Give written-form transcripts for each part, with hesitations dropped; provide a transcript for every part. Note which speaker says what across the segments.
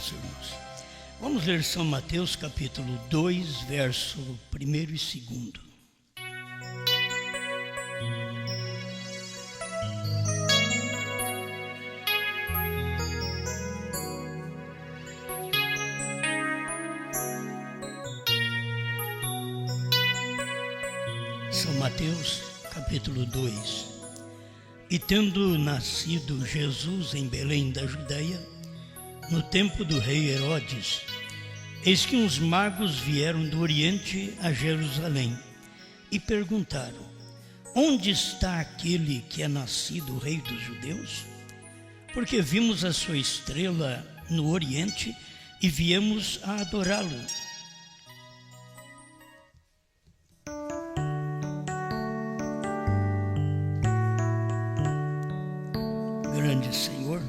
Speaker 1: meus irmãos. Vamos ler São Mateus capítulo 2, verso 1 e 2. São Mateus capítulo 2. E tendo nascido Jesus em Belém da Judeia, no tempo do rei Herodes, eis que uns magos vieram do Oriente a Jerusalém e perguntaram: onde está aquele que é nascido rei dos judeus? Porque vimos a sua estrela no Oriente e viemos a adorá-lo. Grande Senhor,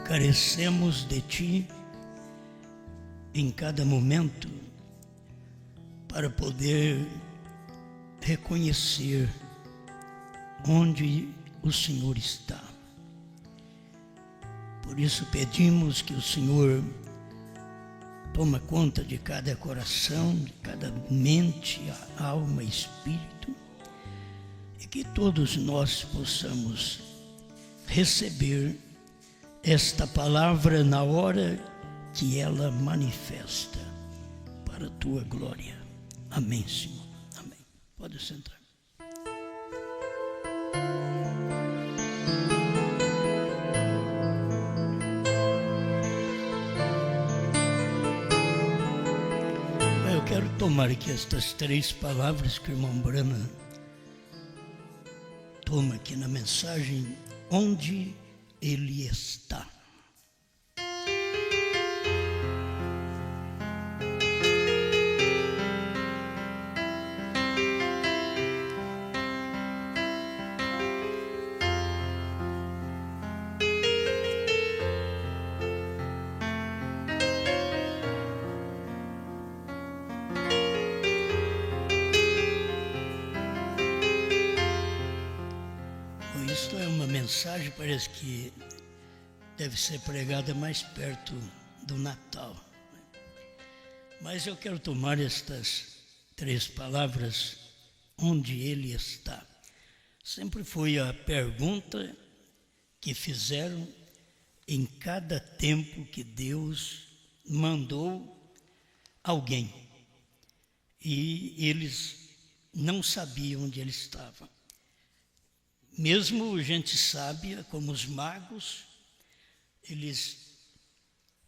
Speaker 1: carecemos de Ti em cada momento para poder reconhecer onde o Senhor está. Por isso pedimos que o Senhor tome conta de cada coração, de cada mente, alma e espírito, e que todos nós possamos receber esta palavra na hora que ela manifesta para a Tua glória. Amém, Senhor. Amém. Pode sentar. Eu quero tomar aqui estas 3 palavras que o irmão Brana toma aqui na mensagem, onde Ele está. Isto é uma mensagem, parece que deve ser pregada mais perto do Natal. Mas eu quero tomar estas 3 palavras, onde Ele está. Sempre foi a pergunta que fizeram em cada tempo que Deus mandou alguém. E eles não sabiam onde Ele estava. Mesmo gente sábia, como os magos, eles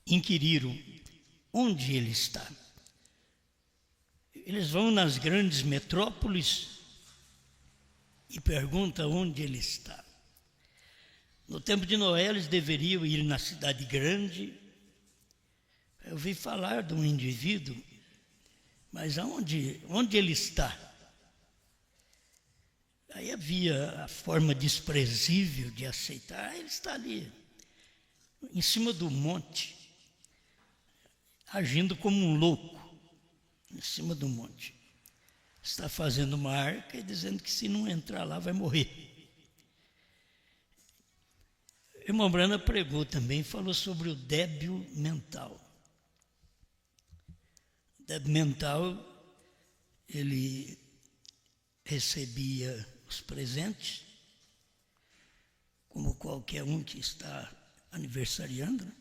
Speaker 1: inquiriram onde Ele está. Eles vão nas grandes metrópoles e perguntam onde Ele está. No tempo de Noé, eles deveriam ir na cidade grande. Eu ouvi falar de um indivíduo, mas onde ele está? Aí havia a forma desprezível de aceitar. Ele está ali, em cima do monte, agindo como um louco, em cima do monte. Está fazendo uma arca e dizendo que se não entrar lá vai morrer. O irmão Brana pregou também, falou sobre o débil mental. O débil mental, ele recebia os presentes, como qualquer um que está aniversariando, né?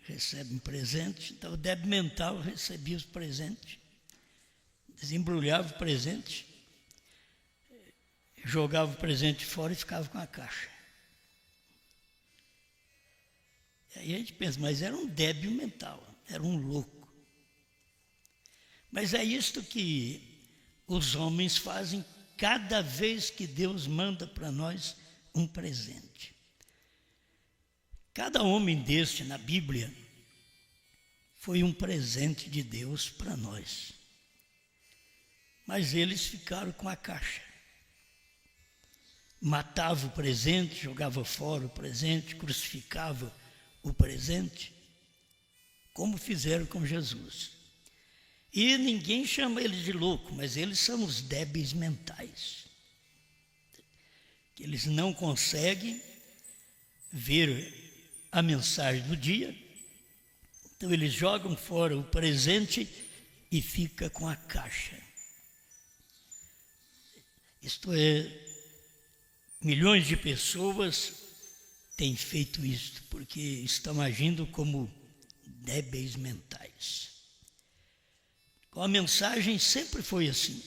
Speaker 1: Recebe um presente. Então o débil mental recebia os presentes, desembrulhava o presente, jogava o presente fora e ficava com a caixa. E aí a gente pensa, mas era um débil mental, era um louco. Mas é isto que os homens fazem cada vez que Deus manda para nós um presente. Cada homem deste na Bíblia foi um presente de Deus para nós. Mas eles ficaram com a caixa. Matava o presente, jogava fora o presente, crucificava o presente, como fizeram com Jesus. E ninguém chama eles de louco, mas eles são os débeis mentais. Que eles não conseguem ver a mensagem do dia. Então eles jogam fora o presente e fica com a caixa. Isto é, milhões de pessoas têm feito isto, porque estão agindo como débeis mentais. Com a mensagem sempre foi assim.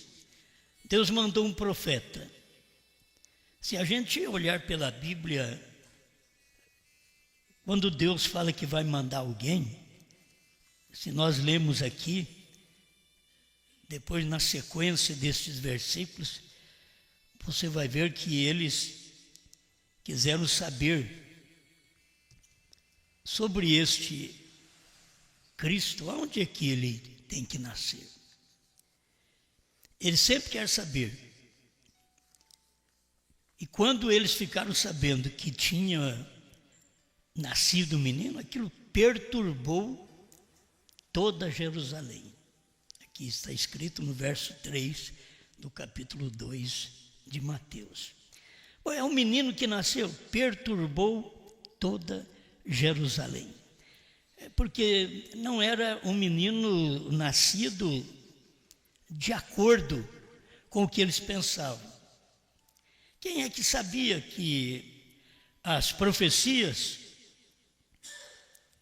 Speaker 1: Deus mandou um profeta. Se a gente olhar pela Bíblia, quando Deus fala que vai mandar alguém, se nós lemos aqui, depois na sequência destes versículos, você vai ver que eles quiseram saber sobre este Cristo, onde é que ele tem que nascer. Ele sempre quer saber. E quando eles ficaram sabendo que tinha nascido um menino, aquilo perturbou toda Jerusalém. Aqui está escrito no verso 3 do capítulo 2 de Mateus. É um menino que nasceu, perturbou toda Jerusalém. Porque não era um menino nascido de acordo com o que eles pensavam. Quem é que sabia que as profecias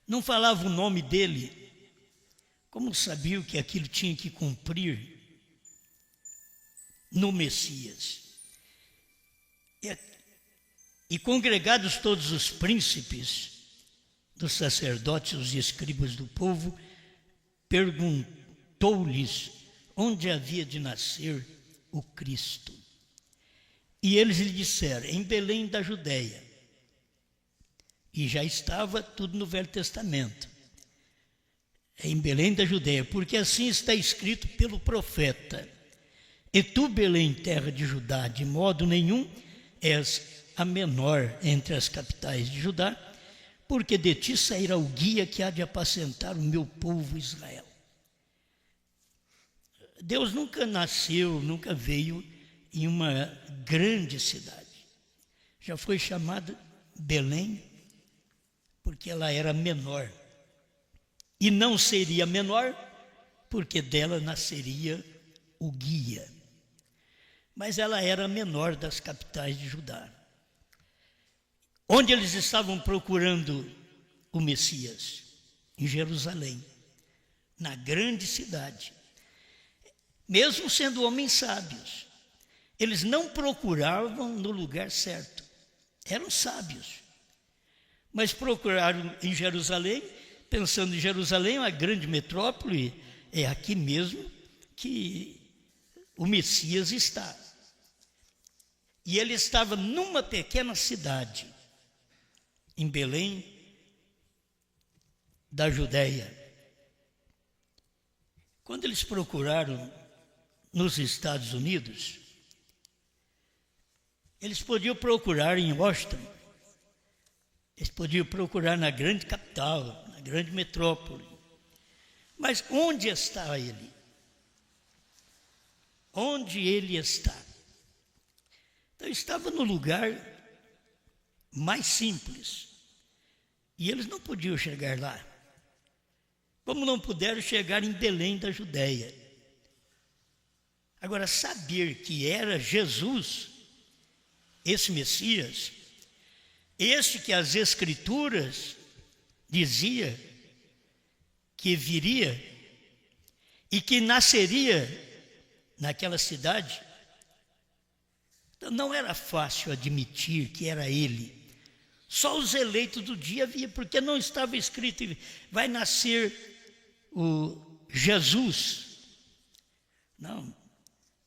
Speaker 1: não falavam o nome dele? Como sabiam que aquilo tinha que cumprir no Messias? E congregados todos os príncipes dos sacerdotes, os escribas do povo, perguntou-lhes onde havia de nascer o Cristo. E eles lhe disseram, em Belém da Judéia. E já estava tudo no Velho Testamento. Em Belém da Judéia, porque assim está escrito pelo profeta. E tu, Belém, terra de Judá, de modo nenhum és a menor entre as capitais de Judá, porque de ti sairá o guia que há de apacentar o meu povo Israel. Deus nunca nasceu, nunca veio em uma grande cidade. Já foi chamada Belém, porque ela era menor. E não seria menor, porque dela nasceria o guia. Mas ela era a menor das capitais de Judá. Onde eles estavam procurando o Messias? Em Jerusalém, na grande cidade. Mesmo sendo homens sábios, eles não procuravam no lugar certo. Eram sábios. Mas procuraram em Jerusalém, pensando em Jerusalém, uma grande metrópole, é aqui mesmo que o Messias está. E ele estava numa pequena cidade, em Belém da Judéia. Quando eles procuraram nos Estados Unidos, eles podiam procurar em Washington, eles podiam procurar na grande capital, na grande metrópole. Mas onde está ele? Onde ele está? Então, estava no lugar mais simples. E eles não podiam chegar lá. Como não puderam chegar em Belém da Judéia. Agora, saber que era Jesus, esse Messias, este que as Escrituras dizia que viria e que nasceria naquela cidade, então não era fácil admitir que era ele. Só os eleitos do dia via, porque não estava escrito, vai nascer o Jesus. Não,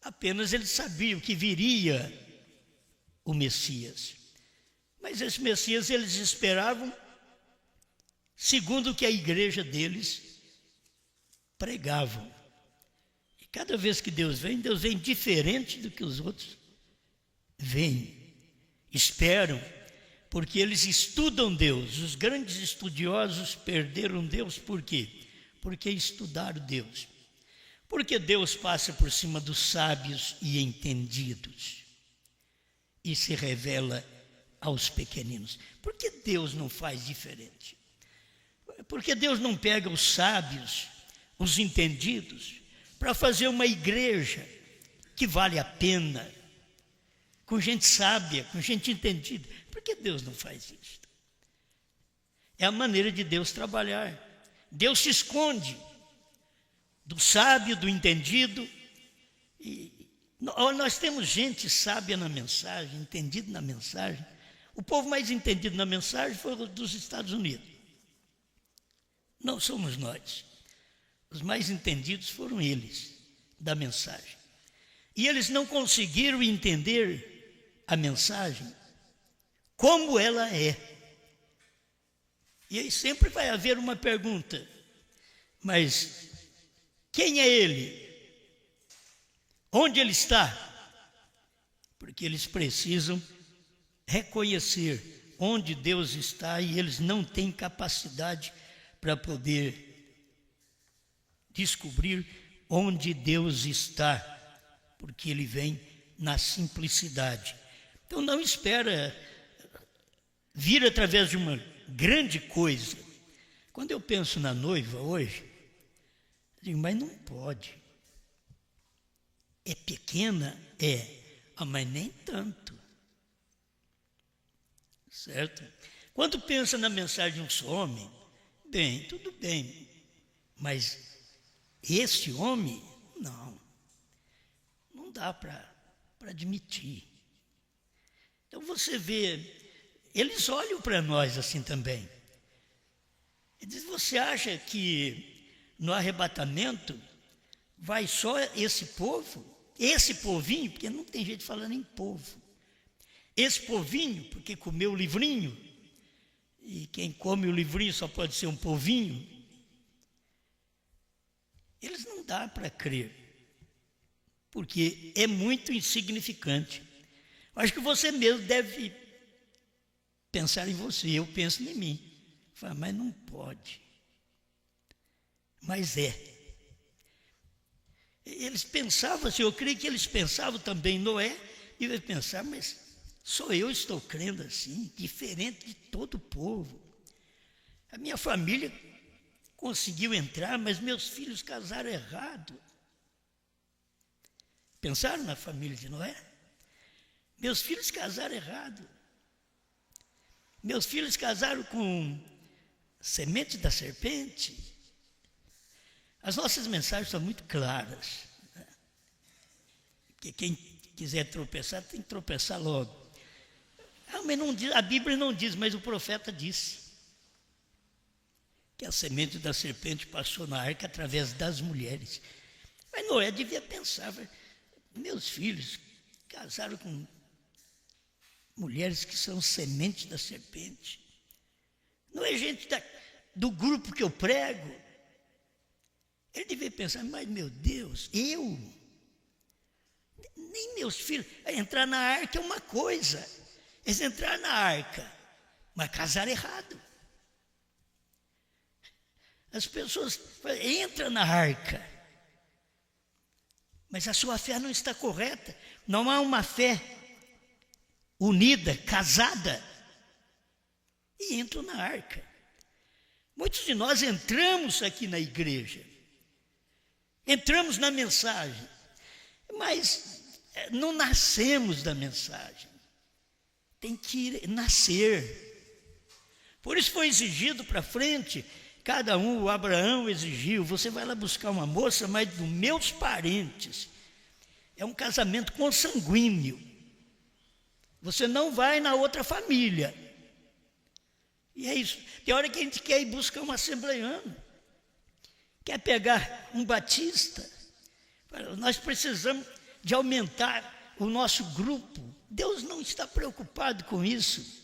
Speaker 1: apenas eles sabiam que viria o Messias. Mas esse Messias eles esperavam segundo o que a igreja deles pregavam. E cada vez que Deus vem diferente do que os outros vêm, esperam, porque eles estudam Deus. Os grandes estudiosos perderam Deus, por quê? Porque estudaram Deus. Porque Deus passa por cima dos sábios e entendidos e se revela aos pequeninos. Por que Deus não faz diferente? Porque Deus não pega os sábios, os entendidos, para fazer uma igreja que vale a pena, com gente sábia, com gente entendida. Por que Deus não faz isso? É a maneira de Deus trabalhar. Deus se esconde do sábio, do entendido. E nós temos gente sábia na mensagem, entendida na mensagem. O povo mais entendido na mensagem foi o dos Estados Unidos. Não somos nós. Os mais entendidos foram eles, da mensagem. E eles não conseguiram entender a mensagem como ela é. E aí sempre vai haver uma pergunta: mas quem é ele? Onde ele está? Porque eles precisam reconhecer onde Deus está e eles não têm capacidade para poder descobrir onde Deus está, porque Ele vem na simplicidade. Então não espera vir através de uma grande coisa. Quando eu penso na noiva hoje, eu digo, mas não pode. É pequena? Mas nem tanto. Certo? Quando pensa na mensagem de um só homem, bem, tudo bem, mas esse homem, não dá para admitir. Então você vê, eles olham para nós assim também. Eles, você acha que no arrebatamento vai só esse povo, esse povinho, porque não tem jeito falando em povo, esse povinho, porque comeu o livrinho, e quem come o livrinho só pode ser um povinho, eles não dá para crer, porque é muito insignificante. Acho que você mesmo deve pensar em você, eu penso em mim. Fala, mas não pode. Mas é. Eles pensavam assim, eu creio que eles pensavam também, Noé, e eles pensavam, mas só eu estou crendo assim, diferente de todo o povo. A minha família conseguiu entrar, mas meus filhos casaram errado. Pensaram na família de Noé? Meus filhos casaram errado. Meus filhos casaram com semente da serpente. As nossas mensagens são muito claras, né? Porque quem quiser tropeçar, tem que tropeçar logo. Mas não diz, a Bíblia não diz, mas o profeta disse que a semente da serpente passou na arca através das mulheres. Mas Noé devia pensar, meus filhos casaram com mulheres que são sementes da serpente. Não é gente do grupo que eu prego. Ele devia pensar, mas meu Deus, nem meus filhos, entrar na arca é uma coisa, eles entraram na arca, mas casaram errado. As pessoas entram na arca, mas a sua fé não está correta, não há uma fé unida, casada, e entram na arca. Muitos de nós entramos aqui na igreja, entramos na mensagem, mas não nascemos da mensagem. Tem que nascer. Por isso foi exigido para frente, cada um, o Abraão exigiu, você vai lá buscar uma moça, mas dos meus parentes. É um casamento consanguíneo. Você não vai na outra família. E é isso. Tem hora que a gente quer ir buscar um assembleiano, quer pegar um batista. Nós precisamos de aumentar o nosso grupo. Deus não está preocupado com isso.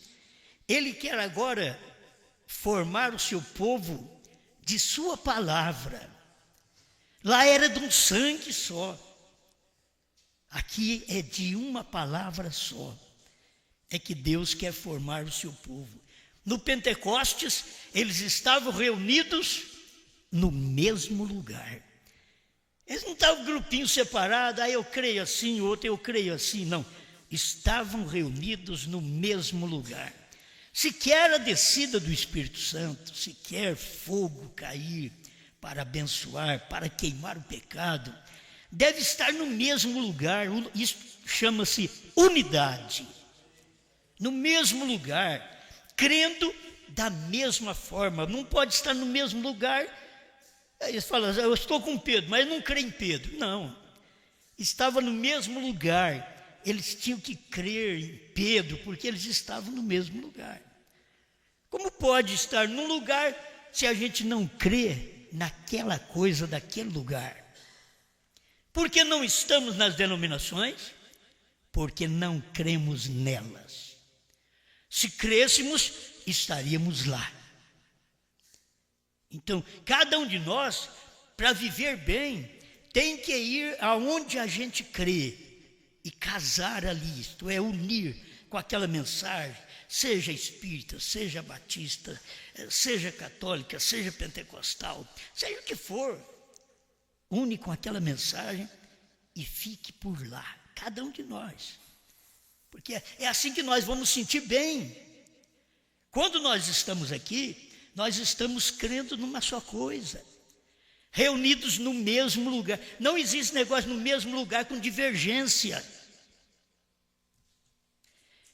Speaker 1: Ele quer agora formar o seu povo de sua palavra. Lá era de um sangue só. Aqui é de uma palavra só. É que Deus quer formar o seu povo. No Pentecostes, eles estavam reunidos no mesmo lugar. Eles não estavam grupinhos separados, eu creio assim, o outro eu creio assim, não. estavam reunidos no mesmo lugar. Se quer a descida do Espírito Santo, se quer fogo cair para abençoar, para queimar o pecado, deve estar no mesmo lugar. Isso chama-se unidade. No mesmo lugar, crendo da mesma forma. Não pode estar no mesmo lugar. Aí eles falam, eu estou com Pedro, mas eu não creio em Pedro. Não, estava no mesmo lugar. Eles tinham que crer em Pedro, porque eles estavam no mesmo lugar. Como pode estar num lugar se a gente não crê naquela coisa daquele lugar? Por que não estamos nas denominações? Porque não cremos nelas. Se crêssemos, estaríamos lá. Então, cada um de nós, para viver bem, tem que ir aonde a gente crê e casar ali, isto é, unir com aquela mensagem, seja espírita, seja batista, seja católica, seja pentecostal, seja o que for, une com aquela mensagem e fique por lá, cada um de nós, porque é assim que nós vamos sentir bem. Quando nós estamos aqui, nós estamos crendo numa só coisa, reunidos no mesmo lugar. Não existe negócio no mesmo lugar com divergência.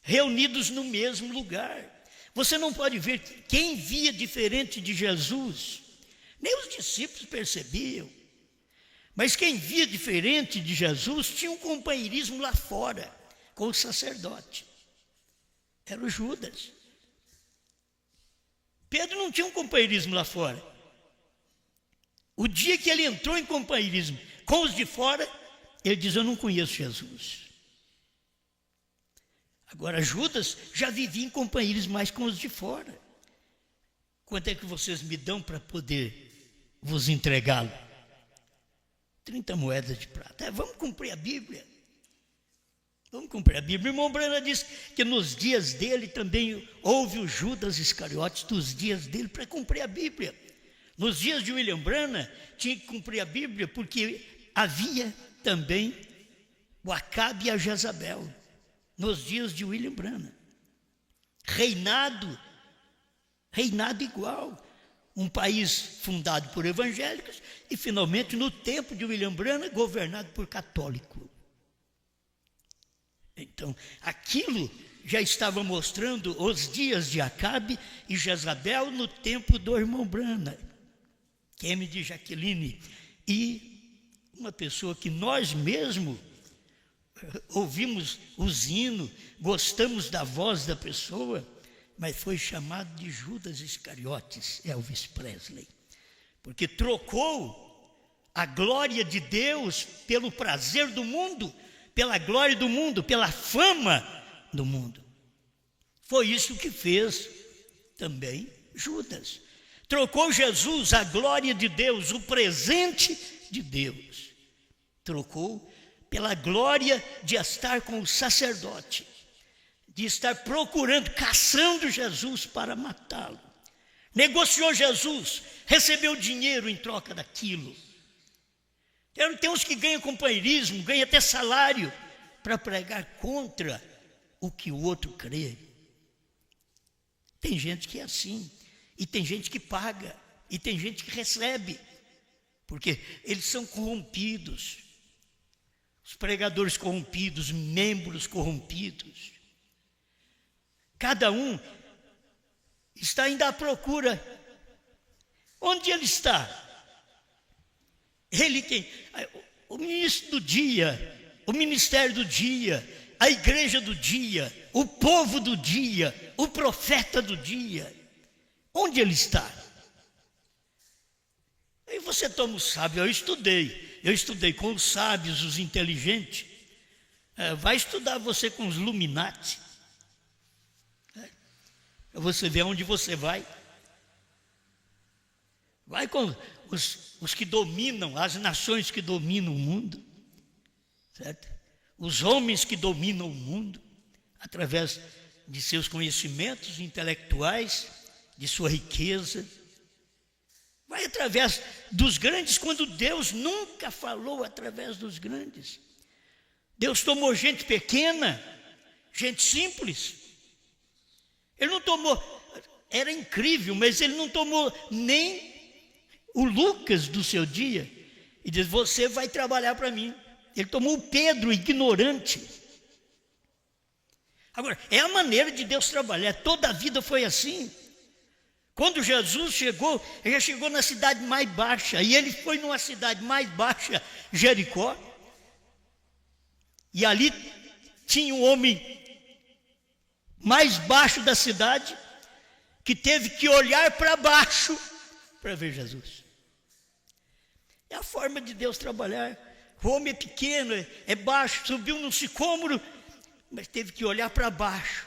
Speaker 1: Reunidos no mesmo lugar. Você não pode ver quem via diferente de Jesus. Nem os discípulos percebiam. Mas quem via diferente de Jesus tinha um companheirismo lá fora, com o sacerdote. Era o Judas. Pedro não tinha um companheirismo lá fora. O dia que ele entrou em companheirismo com os de fora, ele diz, eu não conheço Jesus. Agora Judas já vivia em companheirismo mais com os de fora. Quanto é que vocês me dão para poder vos entregá-lo? 30 moedas de prata. Vamos cumprir a Bíblia. Vamos cumprir a Bíblia. O irmão Brana diz que nos dias dele também houve o Judas Iscariotes, dos dias dele, para cumprir a Bíblia. Nos dias de William Branham, tinha que cumprir a Bíblia, porque havia também o Acabe e a Jezabel, nos dias de William Branham. Reinado igual. Um país fundado por evangélicos e, finalmente, no tempo de William Branham, governado por católico. Então, aquilo já estava mostrando os dias de Acabe e Jezabel no tempo do irmão Branham. Kemi de Jaqueline, e uma pessoa que nós mesmos ouvimos os hinos, gostamos da voz da pessoa, mas foi chamado de Judas Iscariotes, Elvis Presley, porque trocou a glória de Deus pelo prazer do mundo, pela glória do mundo, pela fama do mundo. Foi isso que fez também Judas. Trocou Jesus, a glória de Deus, o presente de Deus. Trocou pela glória de estar com o sacerdote, de estar procurando, caçando Jesus para matá-lo. Negociou Jesus, recebeu dinheiro em troca daquilo. Tem uns que ganham companheirismo, ganham até salário para pregar contra o que o outro crê. Tem gente que é assim. E tem gente que paga, e tem gente que recebe, porque eles são corrompidos. Os pregadores corrompidos, membros corrompidos. Cada um está ainda à procura. Onde ele está? Ele tem o ministro do dia, o ministério do dia, a igreja do dia, o povo do dia, o profeta do dia. Onde ele está? Aí você toma o sábio. Eu estudei com os sábios, os inteligentes. Vai estudar você com os Illuminati. Você vê onde você vai. Vai com os que dominam, as nações que dominam o mundo, certo? Os homens que dominam o mundo, através de seus conhecimentos intelectuais, de sua riqueza. Vai através dos grandes, quando Deus nunca falou através dos grandes. Deus tomou gente pequena gente simples. Ele não tomou, era incrível, mas ele não tomou nem o Lucas do seu dia e disse: você vai trabalhar para mim. Ele tomou o Pedro, ignorante. Agora, é a maneira de Deus trabalhar, toda a vida foi assim. Quando Jesus chegou, ele já chegou na cidade mais baixa, e ele foi numa cidade mais baixa, Jericó, e ali tinha um homem mais baixo da cidade, que teve que olhar para baixo para ver Jesus. É a forma de Deus trabalhar. O homem é pequeno, é baixo, subiu num sicômoro, mas teve que olhar para baixo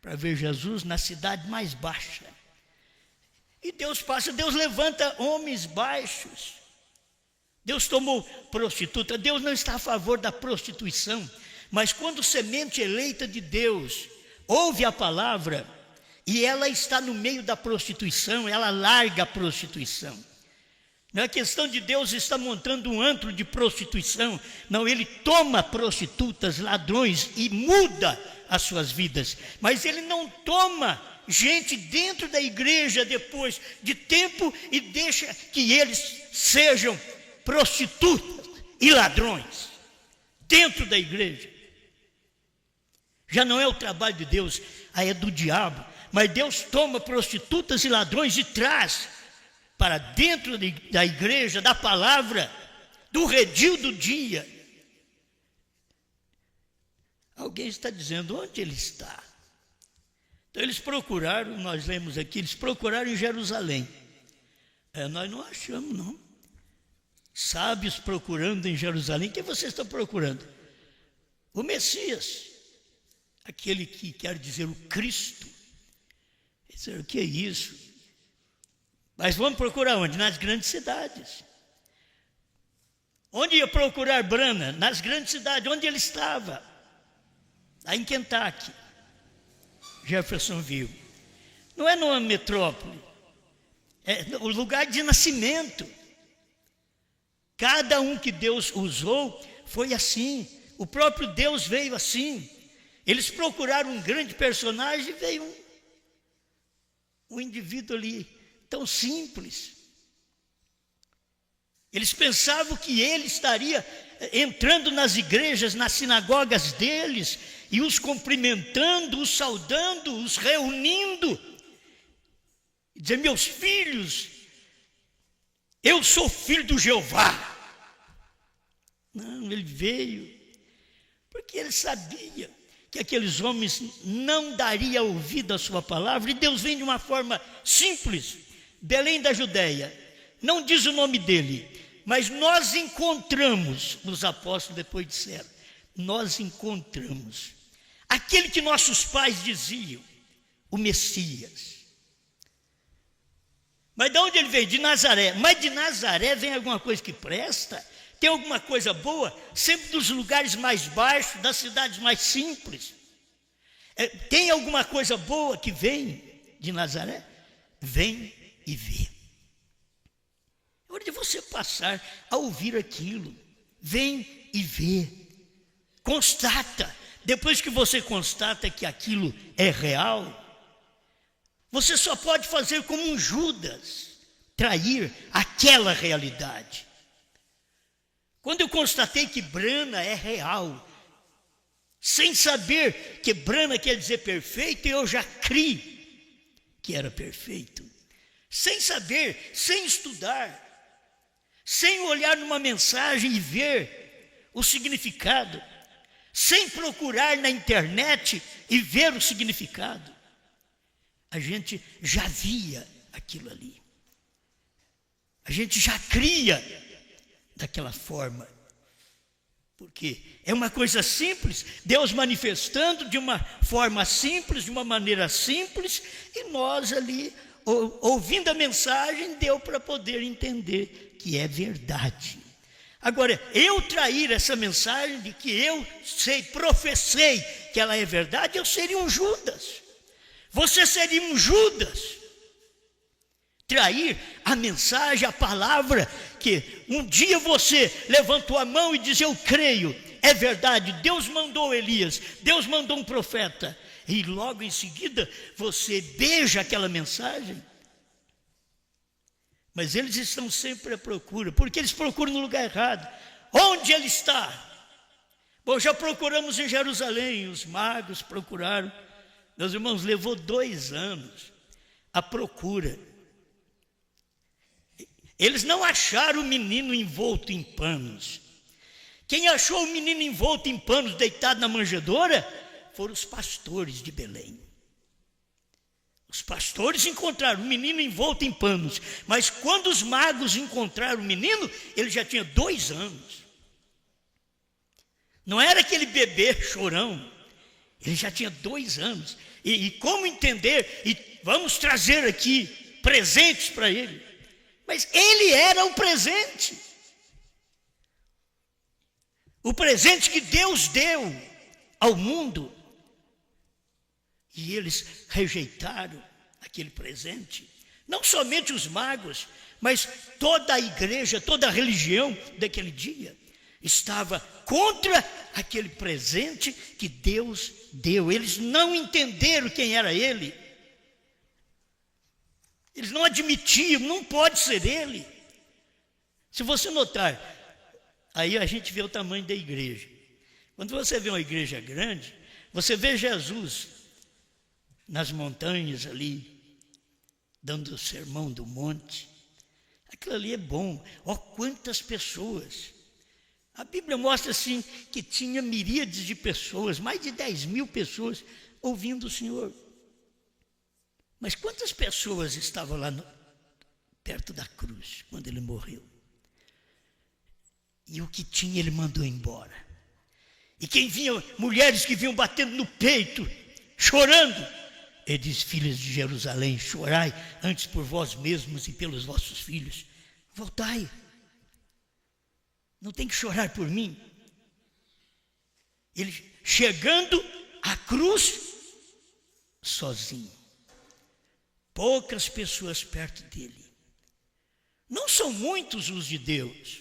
Speaker 1: para ver Jesus na cidade mais baixa. E Deus passa, Deus levanta homens baixos. Deus tomou prostituta. Deus não está a favor da prostituição, mas quando semente eleita de Deus ouve a palavra e ela está no meio da prostituição, ela larga a prostituição. Não é questão de Deus estar montando um antro de prostituição. Não, Ele toma prostitutas, ladrões e muda as suas vidas. Mas Ele não toma gente dentro da igreja depois de tempo e deixa que eles sejam prostitutas e ladrões dentro da igreja. Já não é o trabalho de Deus, aí é do diabo. Mas Deus toma prostitutas e ladrões e traz para dentro da igreja, da palavra, do redil do dia. Alguém está dizendo: onde ele está? Então eles procuraram, nós lemos aqui, eles procuraram em Jerusalém. Nós não achamos, não. Sábios procurando em Jerusalém. O que vocês estão procurando? O Messias, aquele que quer dizer o Cristo. O que é isso? Mas vamos procurar onde? Nas grandes cidades. Onde ia procurar Branham? Nas grandes cidades. Onde ele estava? Lá em Kentucky, Jeffersonville. Não é numa metrópole, é o lugar de nascimento. Cada um que Deus usou foi assim. O próprio Deus veio assim. Eles procuraram um grande personagem e veio um indivíduo ali tão simples. Eles pensavam que ele estaria entrando nas igrejas, nas sinagogas deles, e os cumprimentando, os saudando, os reunindo, e dizer: meus filhos, eu sou filho do Jeová. Não, ele veio porque ele sabia que aqueles homens não dariam ouvido à sua palavra, e Deus vem de uma forma simples. Belém da Judéia, não diz o nome dele, mas nós encontramos, os apóstolos depois disseram, nós encontramos aquele que nossos pais diziam, o Messias. Mas de onde ele veio? De Nazaré. Mas de Nazaré vem alguma coisa que presta? Tem alguma coisa boa? Sempre dos lugares mais baixos, das cidades mais simples. Tem alguma coisa boa que vem de Nazaré? Vem e vê. É hora de você passar a ouvir aquilo. Vem e vê. Constata. Depois que você constata que aquilo é real, você só pode fazer como um Judas, trair aquela realidade. Quando eu constatei que Brana é real, sem saber que Brana quer dizer perfeito, eu já criei que era perfeito. Sem saber, sem estudar, sem olhar numa mensagem e ver o significado, sem procurar na internet e ver o significado, a gente já via aquilo ali. A gente já cria daquela forma. Porque é uma coisa simples, Deus manifestando de uma forma simples, de uma maneira simples, e nós ali, ouvindo a mensagem, deu para poder entender que é verdade. Agora, eu trair essa mensagem de que eu professei que ela é verdade, eu seria um Judas. Você seria um Judas. Trair a mensagem, a palavra, que um dia você levantou a mão e disse: eu creio, é verdade, Deus mandou Elias, Deus mandou um profeta, e logo em seguida você beija aquela mensagem. Mas eles estão sempre à procura, porque eles procuram no lugar errado. Onde ele está? Bom, já procuramos em Jerusalém, os magos procuraram. Meus irmãos, levou 2 anos a procura. Eles não acharam o menino envolto em panos. Quem achou o menino envolto em panos, deitado na manjedoura, foram os pastores de Belém. Os pastores encontraram o menino envolto em panos, mas quando os magos encontraram o menino, ele já tinha 2 anos. Não era aquele bebê chorão, ele já tinha 2 anos. E como entender? E vamos trazer aqui presentes para ele. Mas ele era o presente. O presente que Deus deu ao mundo. E eles rejeitaram aquele presente. Não somente os magos, mas toda a igreja, toda a religião daquele dia estava contra aquele presente que Deus deu. Eles não entenderam quem era ele. Eles não admitiam, não pode ser ele. Se você notar, aí a gente vê o tamanho da igreja. Quando você vê uma igreja grande, você vê Jesus nas montanhas ali, dando o sermão do monte. Aquilo ali é bom. Ó, quantas pessoas! A Bíblia mostra assim que tinha miríades de pessoas, mais de 10.000 pessoas ouvindo o Senhor. Mas quantas pessoas estavam lá perto da cruz, quando ele morreu? E o que tinha ele mandou embora. E quem vinha, mulheres que vinham batendo no peito, chorando. Ele diz: filhas de Jerusalém, chorai antes por vós mesmos e pelos vossos filhos. Voltai. Não tem que chorar por mim. Ele chegando à cruz sozinho. Poucas pessoas perto dele. Não são muitos os de Deus.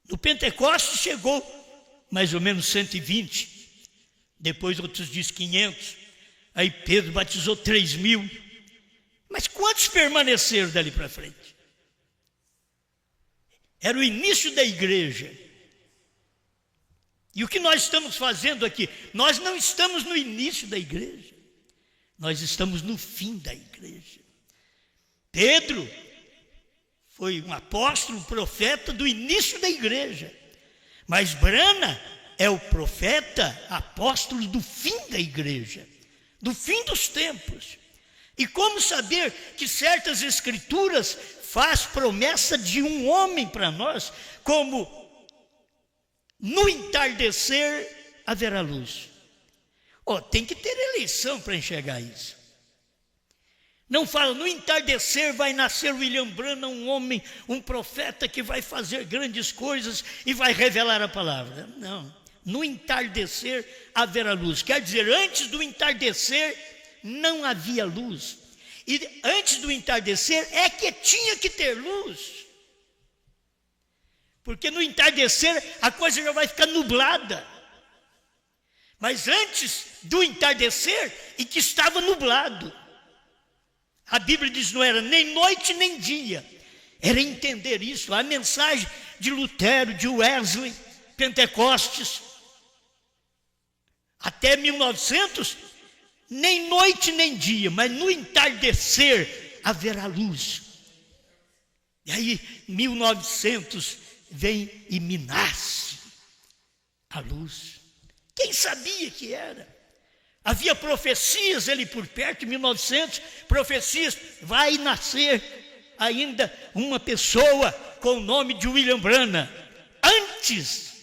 Speaker 1: No Pentecostes chegou mais ou menos 120. Depois outros dizem 500. Aí Pedro batizou 3.000. Mas quantos permaneceram dali para frente? Era o início da igreja. E o que nós estamos fazendo aqui? Nós não estamos no início da igreja. Nós estamos no fim da igreja. Pedro foi um apóstolo, um profeta do início da igreja. Mas Brana é o profeta, apóstolo do fim da igreja. Do fim dos tempos. E como saber que certas escrituras faz promessa de um homem para nós, como no entardecer haverá luz. Tem que ter eleição para enxergar isso. Não fala, no entardecer vai nascer William Branham, um homem, um profeta que vai fazer grandes coisas e vai revelar a palavra. Não, no entardecer haverá luz. Quer dizer, antes do entardecer não havia luz. E antes do entardecer é que tinha que ter luz. Porque no entardecer a coisa já vai ficar nublada. Mas antes do entardecer e que estava nublado. A Bíblia diz, não era nem noite nem dia. Era entender isso. A mensagem de Lutero, de Wesley, Pentecostes, até 1900, nem noite nem dia, mas no entardecer haverá luz. E aí, 1900, vem e me nasce a luz. Quem sabia que era? Havia profecias ali por perto, em 1900, profecias, vai nascer ainda uma pessoa com o nome de William Branham. Antes.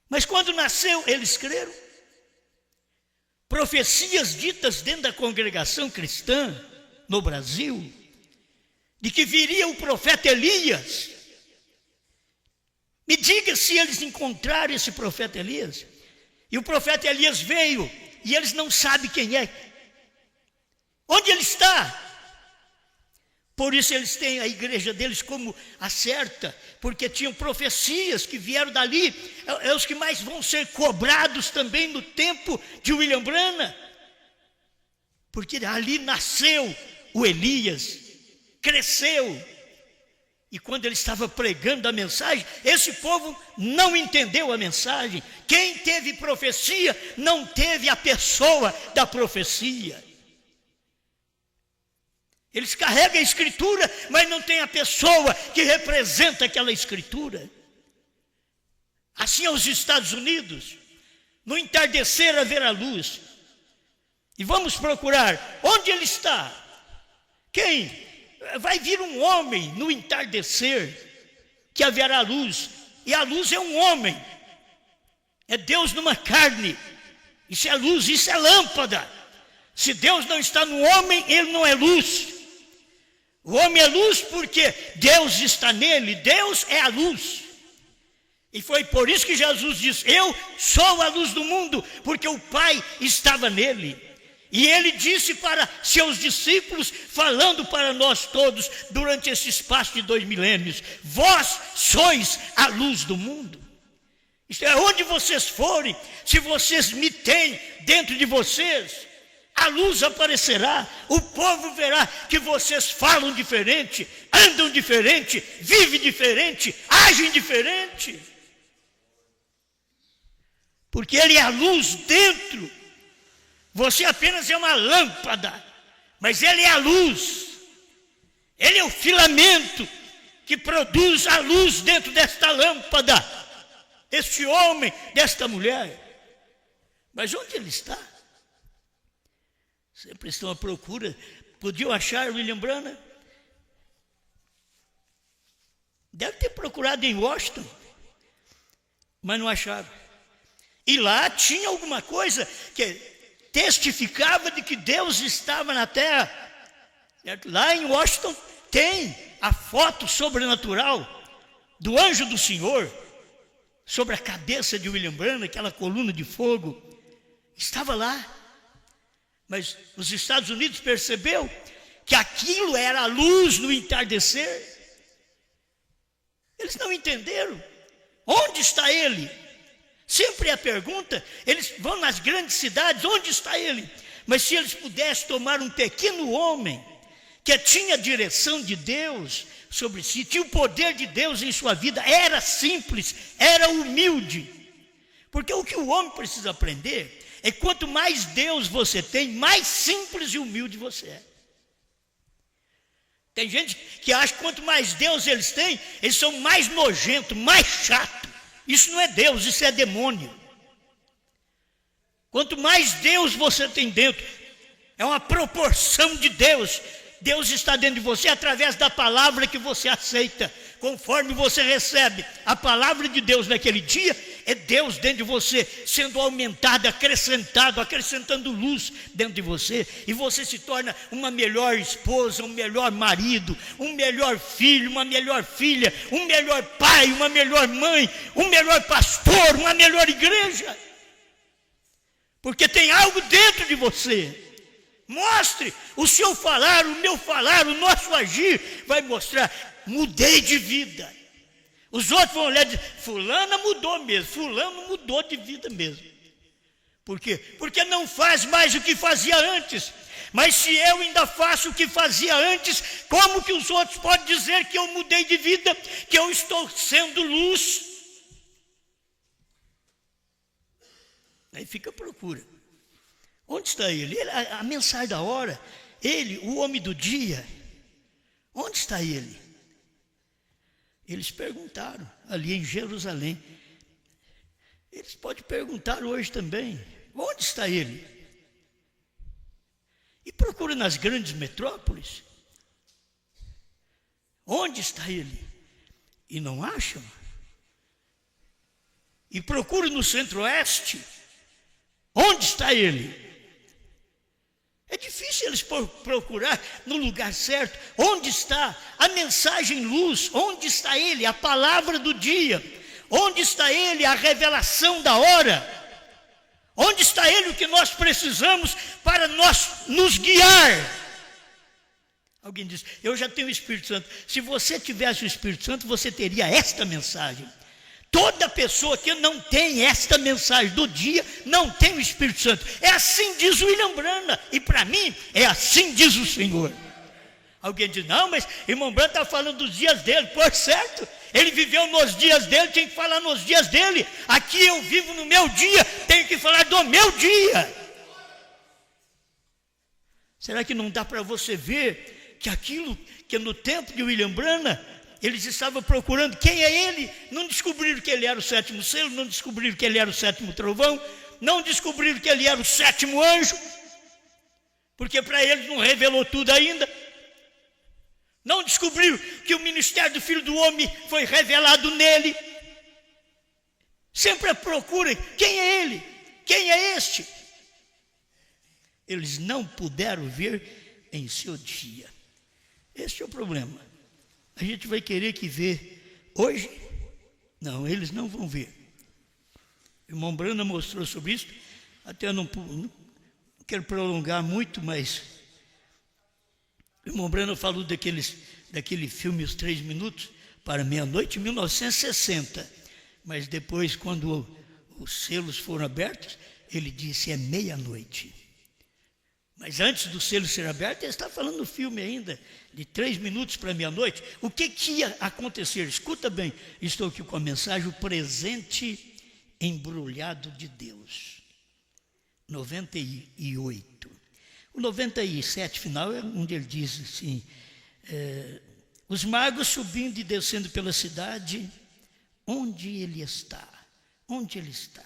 Speaker 1: Mas quando nasceu, eles creram. Profecias ditas dentro da congregação cristã no Brasil, de que viria o profeta Elias. Me diga se eles encontraram esse profeta Elias. E o profeta Elias veio e eles não sabem quem é. Onde ele está? Por isso eles têm a igreja deles como a certa, porque tinham profecias que vieram dali, é os que mais vão ser cobrados também no tempo de William Branham, porque ali nasceu o Elias, cresceu, e quando ele estava pregando a mensagem, esse povo não entendeu a mensagem. Quem teve profecia não teve a pessoa da profecia. Eles carregam a escritura, mas não tem a pessoa que representa aquela escritura. Assim é os Estados Unidos. No entardecer haverá luz. E vamos procurar onde ele está. Quem? Vai vir um homem no entardecer que haverá luz. E a luz é um homem. É Deus numa carne. Isso é luz, isso é lâmpada. Se Deus não está no homem, ele não é luz. O homem é luz porque Deus está nele, Deus é a luz. E foi por isso que Jesus disse: eu sou a luz do mundo, porque o Pai estava nele. E ele disse para seus discípulos, falando para nós todos, durante esse espaço de 2 milênios: vós sois a luz do mundo. Isto é, onde vocês forem, se vocês me têm dentro de vocês, a luz aparecerá, o povo verá que vocês falam diferente, andam diferente, vivem diferente, agem diferente. Porque ele é a luz dentro. Você apenas é uma lâmpada, mas ele é a luz. Ele é o filamento que produz a luz dentro desta lâmpada, este homem, desta mulher. Mas onde ele está? Sempre estão à procura. Podiam achar William Branham? Deve ter procurado em Washington, mas não acharam. E lá tinha alguma coisa que testificava de que Deus estava na terra. Certo? Lá em Washington tem a foto sobrenatural do anjo do Senhor sobre a cabeça de William Branham, aquela coluna de fogo. Estava lá. Mas os Estados Unidos percebeu que aquilo era a luz no entardecer. Eles não entenderam. Onde está ele? Sempre é a pergunta. Eles vão nas grandes cidades, onde está ele? Mas se eles pudessem tomar um pequeno homem que tinha a direção de Deus sobre si, tinha o poder de Deus em sua vida, era simples, era humilde. Porque o que o homem precisa aprender é que quanto mais Deus você tem, mais simples e humilde você é. Tem gente que acha que quanto mais Deus eles têm, eles são mais nojentos, mais chatos. Isso não é Deus, isso é demônio. Quanto mais Deus você tem dentro, é uma proporção de Deus. Deus está dentro de você através da palavra que você aceita. Conforme você recebe a palavra de Deus naquele dia, é Deus dentro de você, sendo aumentado, acrescentado, acrescentando luz dentro de você. E você se torna uma melhor esposa, um melhor marido, um melhor filho, uma melhor filha, um melhor pai, uma melhor mãe, um melhor pastor, uma melhor igreja. Porque tem algo dentro de você. Mostre o seu falar, o meu falar, o nosso agir vai mostrar: mudei de vida. Os outros vão olhar e dizer: fulana mudou mesmo, fulano mudou de vida mesmo. Por quê? Porque não faz mais o que fazia antes. Mas se eu ainda faço o que fazia antes, como que os outros podem dizer que eu mudei de vida, que eu estou sendo luz? Aí fica a procura. Onde está ele? A mensagem da hora. Ele, o homem do dia. Onde está ele? Eles perguntaram ali em Jerusalém. Eles podem perguntar hoje também: onde está ele? E procura nas grandes metrópoles. Onde está ele? E não acham. E procura no centro-oeste. Onde está ele? É difícil eles procurar no lugar certo. Onde está a mensagem luz? Onde está ele? A palavra do dia. Onde está ele? A revelação da hora. Onde está ele? O que nós precisamos para nós nos guiar? Alguém diz, eu já tenho o Espírito Santo. Se você tivesse o Espírito Santo, você teria esta mensagem. Toda pessoa que não tem esta mensagem do dia, não tem o Espírito Santo. É assim diz o William Branham. E para mim, é assim diz o Senhor. Alguém diz, não, mas irmão Branham está falando dos dias dele. Por certo, ele viveu nos dias dele, tem que falar nos dias dele. Aqui eu vivo no meu dia, tenho que falar do meu dia. Será que não dá para você ver que aquilo que no tempo de William Branham, eles estavam procurando quem é ele, não descobriram que ele era o sétimo selo, não descobriram que ele era o sétimo trovão, não descobriram que ele era o sétimo anjo, porque para eles não revelou tudo ainda. Não descobriram que o ministério do Filho do Homem foi revelado nele. Sempre procuram quem é ele, quem é este. Eles não puderam ver em seu dia. Esse é o problema. A gente vai querer que vê hoje? Não, eles não vão ver. O irmão Branham mostrou sobre isso. Até eu não quero prolongar muito, mas o irmão Branham falou daquele filme Os 3 Minutos para Meia-Noite, em 1960. Mas depois, quando os selos foram abertos, ele disse, é meia-noite. Mas antes do selo ser aberto, ele está falando no filme ainda, de 3 minutos para meia-noite. O que ia acontecer? Escuta bem, estou aqui com a mensagem, o presente embrulhado de Deus. 98. O 97 final é onde ele diz assim, os magos subindo e descendo pela cidade, onde ele está? Onde ele está?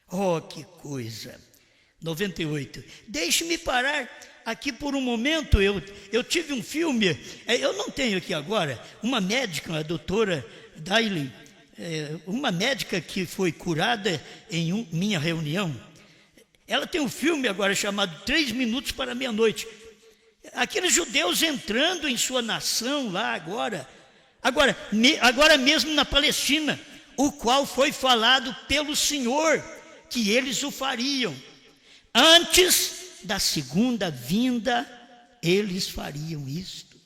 Speaker 1: Oh, que coisa! 98. Deixe-me parar aqui por um momento. Eu tive um filme, eu não tenho aqui agora, uma médica, a doutora Daily, uma médica que foi curada em minha reunião. Ela tem um filme agora chamado 3 Minutos para Meia-Noite. Aqueles judeus entrando em sua nação lá agora mesmo na Palestina, o qual foi falado pelo Senhor, que eles o fariam. Antes da segunda vinda, eles fariam isto.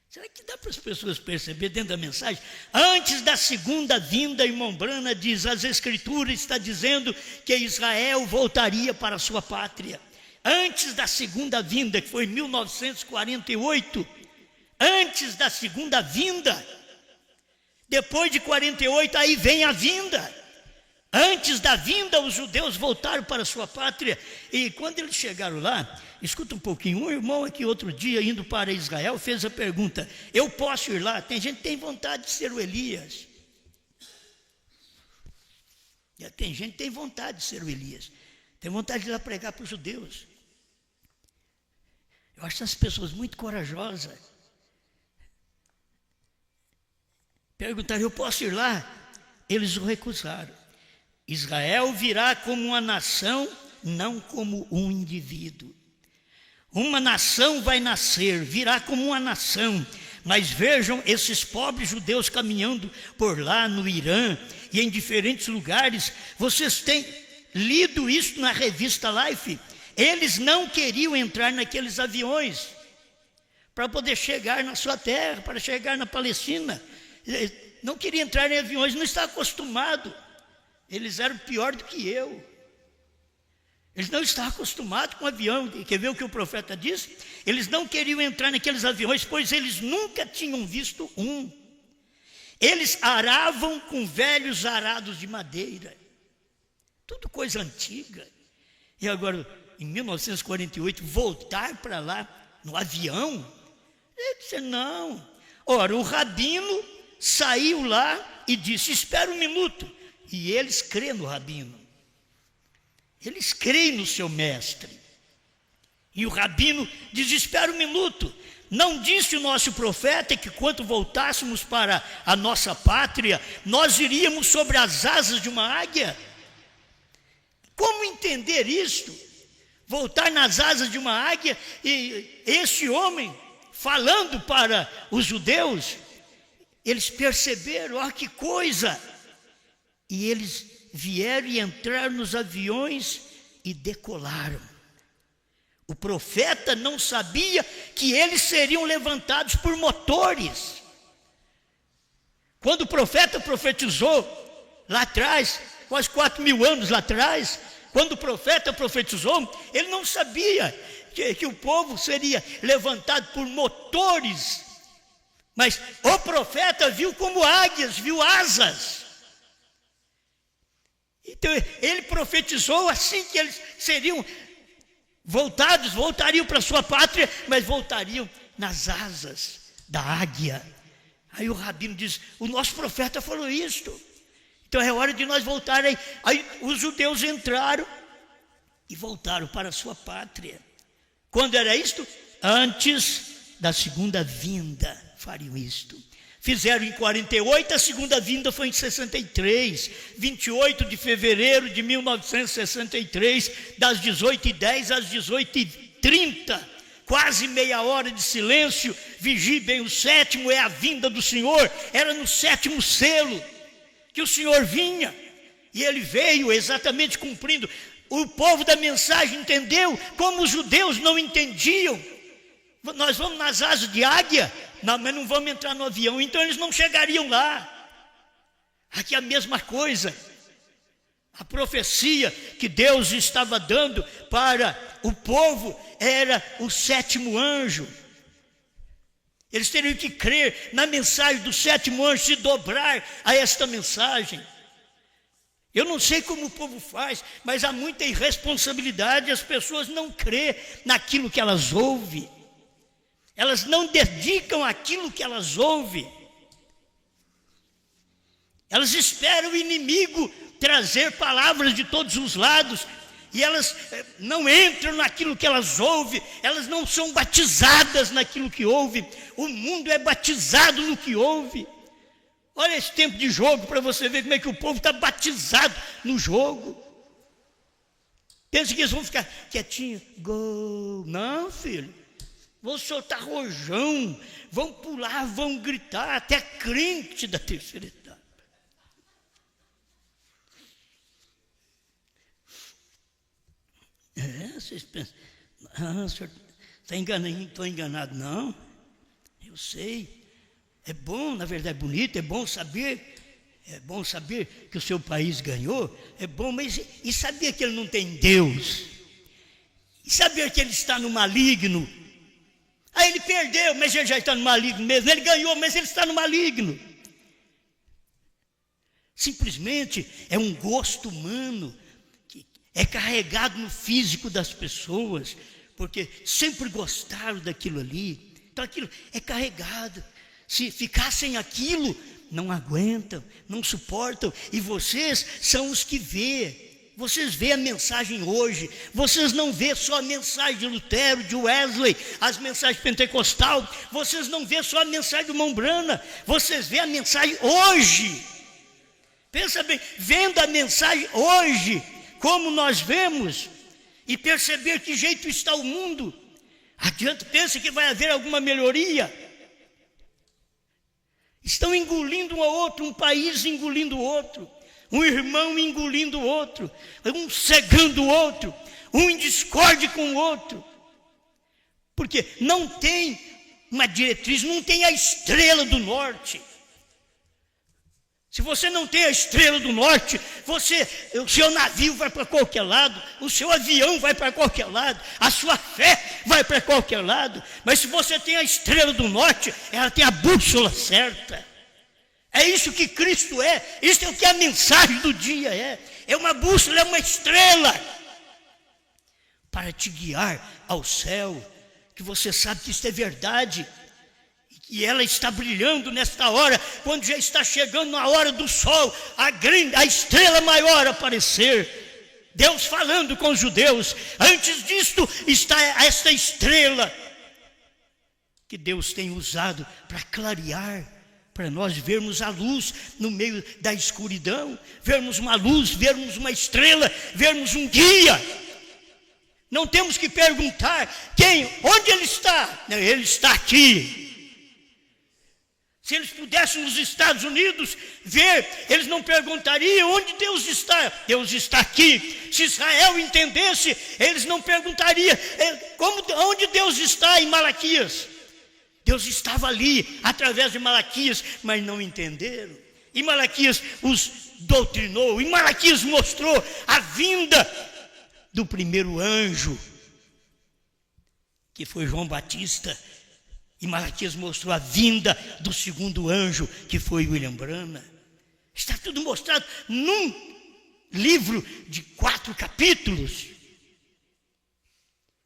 Speaker 1: Será que dá para as pessoas perceber dentro da mensagem? Antes da segunda vinda, irmão Branham diz, as Escrituras está dizendo que Israel voltaria para a sua pátria. Antes da segunda vinda, que foi em 1948, antes da segunda vinda, depois de 48, aí vem a vinda. Antes da vinda, os judeus voltaram para a sua pátria. E quando eles chegaram lá, escuta um pouquinho, um irmão aqui outro dia, indo para Israel, fez a pergunta, eu posso ir lá? Tem gente que tem vontade de ser o Elias. Tem gente que tem vontade de ser o Elias. Tem vontade de ir lá pregar para os judeus. Eu acho essas pessoas muito corajosas. Perguntaram, eu posso ir lá? Eles o recusaram. Israel virá como uma nação, não como um indivíduo. Uma nação vai nascer, virá como uma nação. Mas vejam esses pobres judeus caminhando por lá no Irã e em diferentes lugares. Vocês têm lido isso na revista Life? Eles não queriam entrar naqueles aviões para poder chegar na sua terra, para chegar na Palestina. Não queriam entrar em aviões, não estavam acostumados. Eles eram pior do que eu. Eles não estavam acostumados com avião. Quer ver o que o profeta diz? Eles não queriam entrar naqueles aviões, pois eles nunca tinham visto um. Eles aravam com velhos arados de madeira. Tudo coisa antiga. E agora, em 1948, voltar para lá no avião? Ele disse, não. Ora, o rabino saiu lá e disse, espera um minuto. E eles creem no rabino. Eles creem no seu mestre. E o rabino diz, espera um minuto. Não disse o nosso profeta que quando voltássemos para a nossa pátria, nós iríamos sobre as asas de uma águia? Como entender isto? Voltar nas asas de uma águia e esse homem falando para os judeus, eles perceberam, ó que coisa! E eles vieram e entraram nos aviões e decolaram. O profeta não sabia que eles seriam levantados por motores. Quando o profeta profetizou lá atrás, quase 4.000 anos lá atrás, quando o profeta profetizou, ele não sabia que o povo seria levantado por motores, mas o profeta viu como águias, viu asas. Então ele profetizou assim que eles seriam voltariam para sua pátria, mas voltariam nas asas da águia. Aí o rabino diz, o nosso profeta falou isto, então é hora de nós voltar. Aí os judeus entraram e voltaram para a sua pátria. Quando era isto? Antes da segunda vinda fariam isto. Fizeram em 48, a segunda vinda foi em 63, 28 de fevereiro de 1963, das 18h10 às 18h30, quase meia hora de silêncio. Vigie bem, o sétimo é a vinda do Senhor, era no sétimo selo que o Senhor vinha, e ele veio exatamente cumprindo. O povo da mensagem entendeu, como os judeus não entendiam. Nós vamos nas asas de águia, não, mas não vamos entrar no avião, então eles não chegariam lá. Aqui é a mesma coisa. A profecia que Deus estava dando para o povo era o sétimo anjo. Eles teriam que crer na mensagem do sétimo anjo, se dobrar a esta mensagem. Eu não sei como o povo faz, mas há muita irresponsabilidade. As pessoas não crêem naquilo que elas ouvem. Elas não dedicam aquilo que elas ouvem. Elas esperam o inimigo trazer palavras de todos os lados, e elas não entram naquilo que elas ouvem, elas não são batizadas naquilo que ouvem. O mundo é batizado no que ouve. Olha esse tempo de jogo para você ver como é que o povo está batizado no jogo. Pensa que eles vão ficar quietinhos. Gol. Não, filho. Vão soltar rojão, vão pular, vão gritar, até crente da terceira etapa. Vocês pensam, o senhor está enganado, não estou enganado, não. Eu sei. É bom, na verdade, é bonito, é bom saber que o seu país ganhou, é bom, mas e saber que ele não tem Deus? E saber que ele está no maligno? Aí ele perdeu, mas ele já está no maligno mesmo. Ele ganhou, mas ele está no maligno. Simplesmente é um gosto humano que é carregado no físico das pessoas, porque sempre gostaram daquilo ali. Então aquilo é carregado. Se ficassem aquilo, não aguentam, não suportam. E vocês são os que vê. Vocês vê a mensagem hoje. Vocês não vê só a mensagem de Lutero, de Wesley, as mensagens pentecostal. Vocês não vê só a mensagem do Mombrana. Vocês vê a mensagem hoje. Pensa bem, vendo a mensagem hoje, como nós vemos, e perceber que jeito está o mundo, adianta, pensa que vai haver alguma melhoria? Estão engolindo um ao outro, um país engolindo o outro, um irmão engolindo o outro, um cegando o outro, um em discórdia com o outro, porque não tem uma diretriz, não tem a estrela do norte. Se você não tem a estrela do norte, o seu navio vai para qualquer lado, o seu avião vai para qualquer lado, a sua fé vai para qualquer lado. Mas se você tem a estrela do norte, ela tem a bússola certa. É isso que Cristo é, isso é o que a mensagem do dia é. É uma bússola, é uma estrela para te guiar ao céu, que você sabe que isso é verdade. E ela está brilhando nesta hora, quando já está chegando a hora do sol, a estrela maior aparecer. Deus falando com os judeus. Antes disto está esta estrela que Deus tem usado para clarear, para nós vermos a luz no meio da escuridão, vermos uma luz, vermos uma estrela, vermos um guia. Não temos que perguntar onde ele está. Não, ele está aqui. Se eles pudessem nos Estados Unidos ver, eles não perguntariam onde Deus está. Deus está aqui. Se Israel entendesse, eles não perguntariam onde Deus está em Malaquias. Deus estava ali, através de Malaquias, mas não entenderam. E Malaquias os doutrinou, e Malaquias mostrou a vinda do primeiro anjo, que foi João Batista. E Malaquias mostrou a vinda do segundo anjo, que foi William Branham. Está tudo mostrado num livro de 4 capítulos.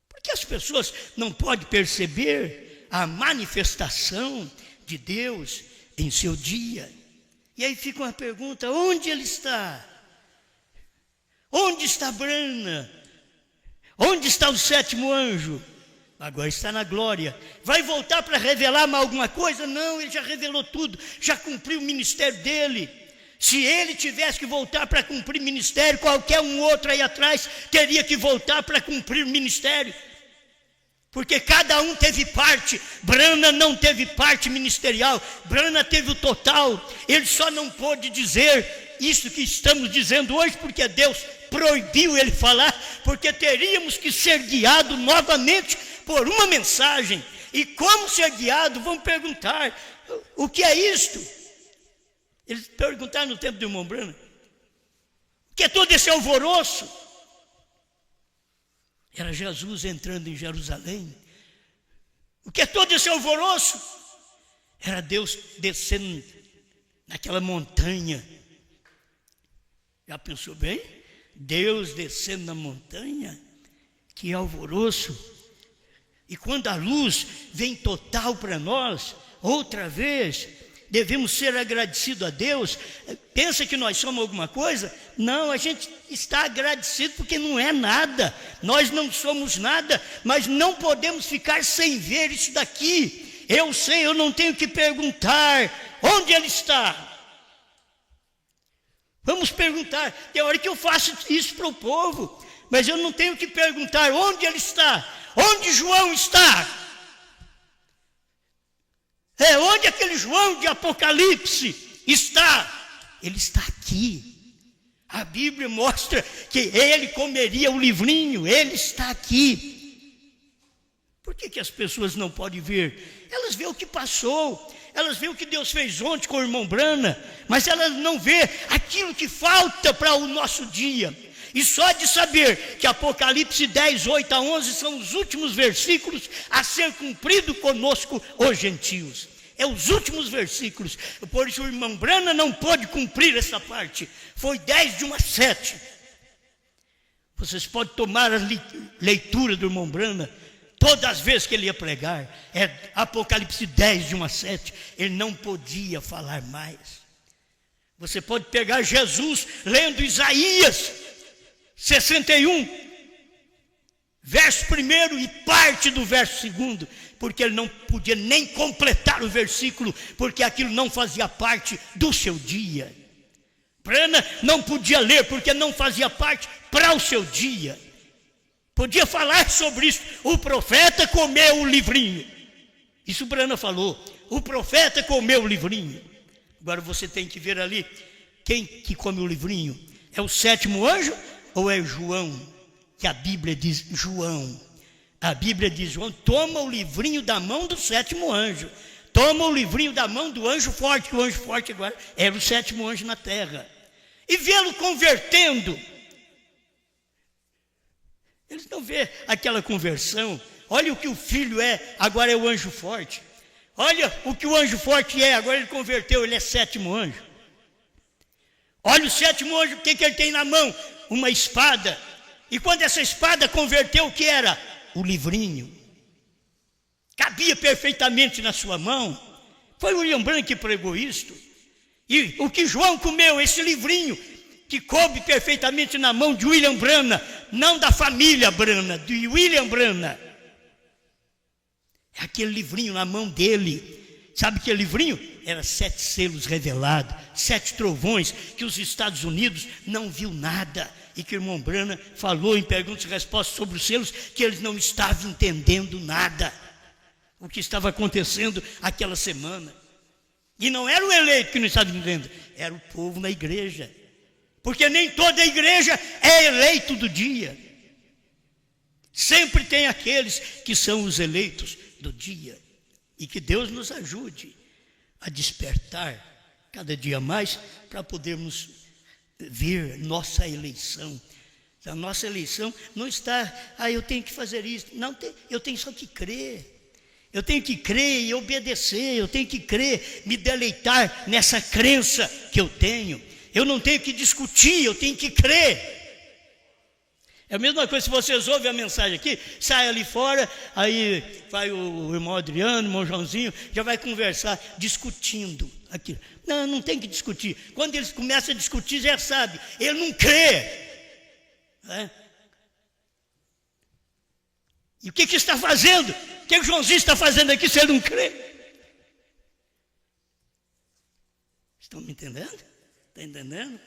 Speaker 1: Porque as pessoas não podem perceber a manifestação de Deus em seu dia. E aí fica uma pergunta: onde ele está? Onde está Branham? Onde está o sétimo anjo? Agora está na glória. Vai voltar para revelar mais alguma coisa? Não, ele já revelou tudo, já cumpriu o ministério dele. Se ele tivesse que voltar para cumprir ministério, qualquer um outro aí atrás teria que voltar para cumprir o ministério. Porque cada um teve parte. Branham não teve parte ministerial, Branham teve o total. Ele só não pôde dizer isso que estamos dizendo hoje, porque Deus proibiu ele falar, porque teríamos que ser guiados novamente por uma mensagem. E como ser guiado? Vão perguntar: o que é isto? Eles perguntaram no tempo do irmão Branham: o que é todo esse alvoroço? Era Jesus entrando em Jerusalém. O que é todo esse alvoroço? Era Deus descendo naquela montanha. Já pensou bem? Deus descendo na montanha, que alvoroço. E quando a luz vem total para nós, outra vez, devemos ser agradecidos a Deus. Pensa que nós somos alguma coisa? Não, a gente está agradecido porque não é nada. Nós não somos nada, mas não podemos ficar sem ver isso daqui. Eu sei, eu não tenho que perguntar onde ele está. Vamos perguntar. Tem hora que eu faço isso para o povo, mas eu não tenho que perguntar onde ele está. Onde João está? Onde aquele João de Apocalipse está? Ele está aqui. A Bíblia mostra que ele comeria o livrinho. Ele está aqui. Por que as pessoas não podem ver? Elas veem o que passou. Elas veem o que Deus fez ontem com o irmão Branham, mas elas não veem aquilo que falta para o nosso dia. E só de saber que Apocalipse 10, 8 a 11 são os últimos versículos a ser cumprido conosco, os gentios. É os últimos versículos. Por isso o irmão Branham não pôde cumprir essa parte. Foi 10 de 1 a 7. Vocês podem tomar a leitura do irmão Branham todas as vezes que ele ia pregar. É Apocalipse 10 de 1 a 7. Ele não podia falar mais. Você pode pegar Jesus lendo Isaías 61, verso 1 e parte do verso 2, porque ele não podia nem completar o versículo, porque aquilo não fazia parte do seu dia. Branham não podia ler, porque não fazia parte para o seu dia. Podia falar sobre isso. O profeta comeu o livrinho. Isso Branham falou. O profeta comeu o livrinho. Agora você tem que ver ali, quem que come o livrinho? É o sétimo anjo? Ou é João, que a Bíblia diz João? A Bíblia diz João, toma o livrinho da mão do sétimo anjo. Toma o livrinho da mão do anjo forte, que o anjo forte agora era o sétimo anjo na terra. E vê-lo convertendo. Eles não vê aquela conversão. Olha o que o filho é, agora é o anjo forte. Olha o que o anjo forte é, agora ele converteu, ele é sétimo anjo. Olha o sétimo anjo, o que ele tem na mão? Uma espada. E quando essa espada converteu, o que era? O livrinho. Cabia perfeitamente na sua mão. Foi o William Branham que pregou isto. E o que João comeu, esse livrinho, que coube perfeitamente na mão de William Branham, não da família Branham, de William Branham. É aquele livrinho na mão dele. Sabe que livrinho? Era 7 selos revelados, 7 trovões, que os Estados Unidos não viu nada. E que o irmão Branham falou em perguntas e respostas sobre os selos, que eles não estavam entendendo nada. O que estava acontecendo aquela semana. E não era o eleito que não estava vivendo, era o povo na igreja. Porque nem toda a igreja é eleito do dia. Sempre tem aqueles que são os eleitos do dia. E que Deus nos ajude a despertar cada dia mais para podermos ver nossa eleição. A nossa eleição não está, eu tenho que fazer isso. Não, eu tenho só que crer. Eu tenho que crer e obedecer. Eu tenho que crer, me deleitar nessa crença que eu tenho. Eu não tenho que discutir, eu tenho que crer. É a mesma coisa se vocês ouvem a mensagem aqui, sai ali fora, aí vai o irmão Adriano, o irmão Joãozinho, já vai conversar, discutindo aquilo. Não tem que discutir. Quando eles começam a discutir, já sabe, ele não crê. E o que está fazendo? O que o Joãozinho está fazendo aqui se ele não crê? Estão me entendendo? Está entendendo?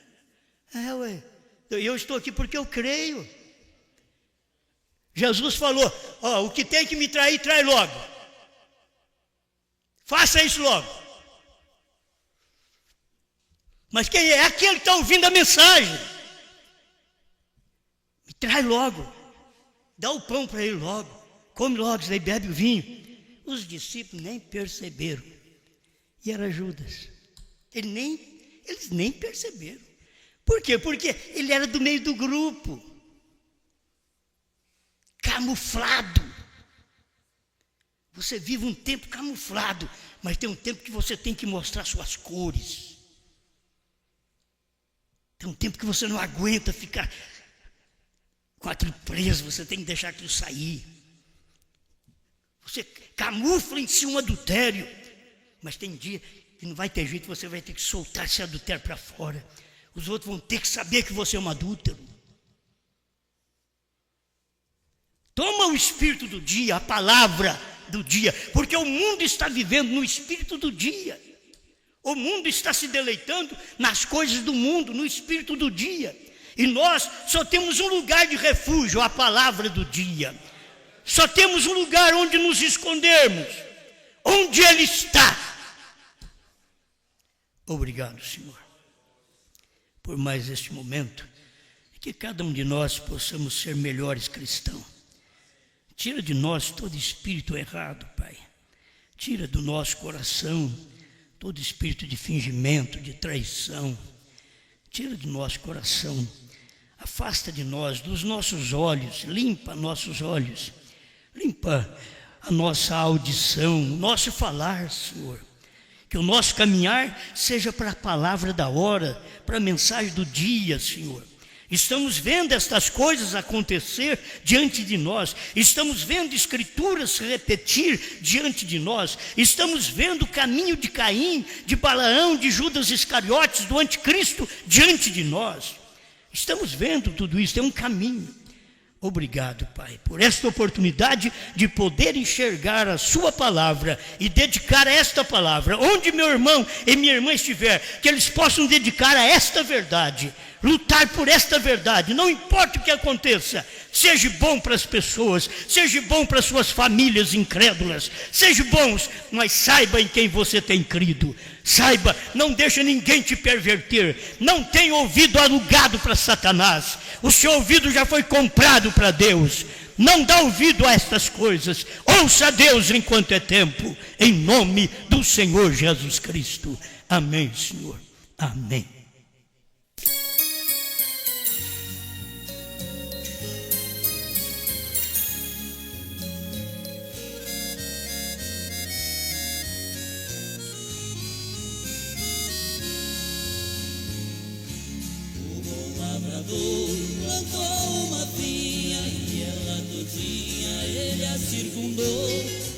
Speaker 1: Eu estou aqui porque eu creio. Jesus falou, o que tem que me trair, trai logo. Faça isso logo. Mas quem é? Aquele que está ouvindo a mensagem. Me trai logo. Dá o pão para ele logo. Come logo, daí bebe o vinho. Os discípulos nem perceberam. E era Judas. Eles nem perceberam. Por quê? Porque ele era do meio do grupo. Camuflado. Você vive um tempo camuflado, mas tem um tempo que você tem que mostrar suas cores. Tem um tempo que você não aguenta ficar com aquilo preso, você tem que deixar aquilo sair. Você camufla em si um adultério, mas tem dia que não vai ter jeito, você vai ter que soltar esse adultério para fora. Os outros vão ter que saber que você é um adúltero. Toma o espírito do dia, a palavra do dia, porque o mundo está vivendo no espírito do dia. O mundo está se deleitando nas coisas do mundo, no espírito do dia. E nós só temos um lugar de refúgio, a palavra do dia. Só temos um lugar onde nos escondermos, onde Ele está. Obrigado, Senhor, por mais este momento, que cada um de nós possamos ser melhores cristãos. Tira de nós todo espírito errado, Pai. Tira do nosso coração todo espírito de fingimento, de traição. Tira do nosso coração. Afasta de nós, dos nossos olhos. Limpa nossos olhos. Limpa a nossa audição, o nosso falar, Senhor. Que o nosso caminhar seja para a palavra da hora, para a mensagem do dia, Senhor. Estamos vendo estas coisas acontecer diante de nós. Estamos vendo escrituras se repetir diante de nós. Estamos vendo o caminho de Caim, de Balaão, de Judas Iscariotes, do anticristo diante de nós. Estamos vendo tudo isso, é um caminho. Obrigado, Pai, por esta oportunidade de poder enxergar a Sua palavra e dedicar a esta palavra, onde meu irmão e minha irmã estiver, que eles possam dedicar a esta verdade, lutar por esta verdade, não importa o que aconteça, seja bom para as pessoas, seja bom para suas famílias incrédulas, seja bons, mas saiba em quem você tem crido. Saiba, não deixa ninguém te perverter. Não tenha ouvido alugado para Satanás. O seu ouvido já foi comprado para Deus. Não dá ouvido a estas coisas. Ouça a Deus enquanto é tempo. Em nome do Senhor Jesus Cristo. Amém, Senhor. Amém.
Speaker 2: Plantou uma vinha e ela todinha ele a circundou,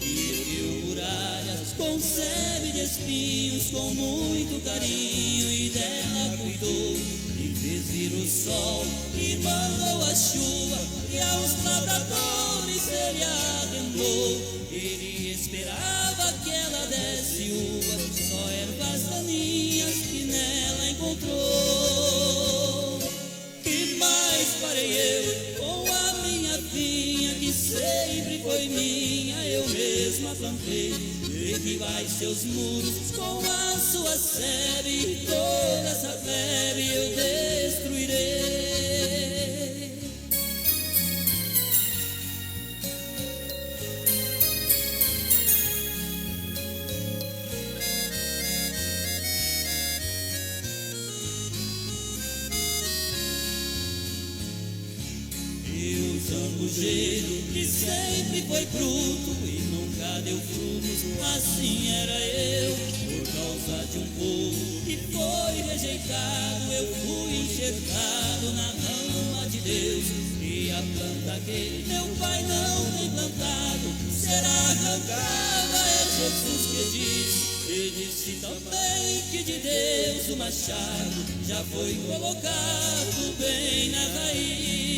Speaker 2: e ergueu muralhas com sebe de espinhos, com muito carinho, e dela cuidou, e fez vir o sol, e mandou a chuva, e aos lavradores ele arrendou. Ele esperava que ela desse uva, só ervas daninhas que nela encontrou. Que mais farei eu com a minha vinha, que sempre foi minha, eu mesma plantei, e que derribai seus muros com a sua sebe, toda essa plebe eu destruirei. Zambujeiro que sempre foi bruto e nunca deu frutos, assim era eu. Por causa de um povo que foi rejeitado, eu fui enxertado na mão de Deus. E a planta que meu pai não tem plantado será arrancada, é Jesus que diz. E disse também que de Deus o machado já foi colocado bem na raiz.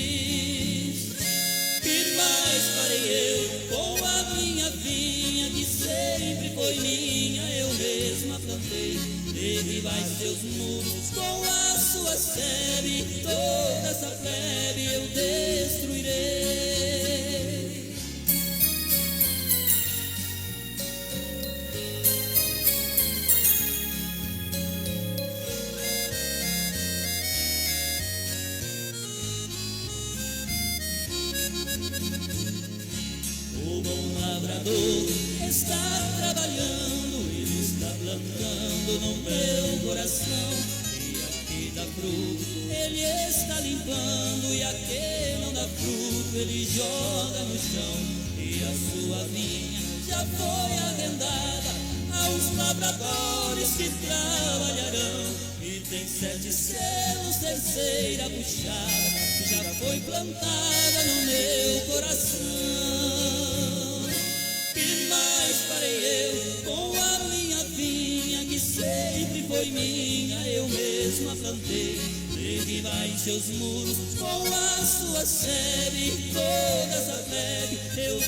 Speaker 2: Que mais farei eu com a minha vinha que sempre foi minha, eu mesma plantei. Derribai seus muros com a sua sebe, toda essa plebe eu destruirei. O bom lavrador está trabalhando, ele está plantando no meu coração. E aqui dá fruto, ele está limpando, e aquele não dá fruto, ele joga no chão. E a sua vinha já foi arrendada aos lavradores que trabalharão. E tem 7 selos, terceira puxada, que já foi plantada no meu coração. Que mais farei eu com a minha vinha que sempre foi minha, eu mesma plantei. Derribai seus muros com a sua sebe, toda essa plebe eu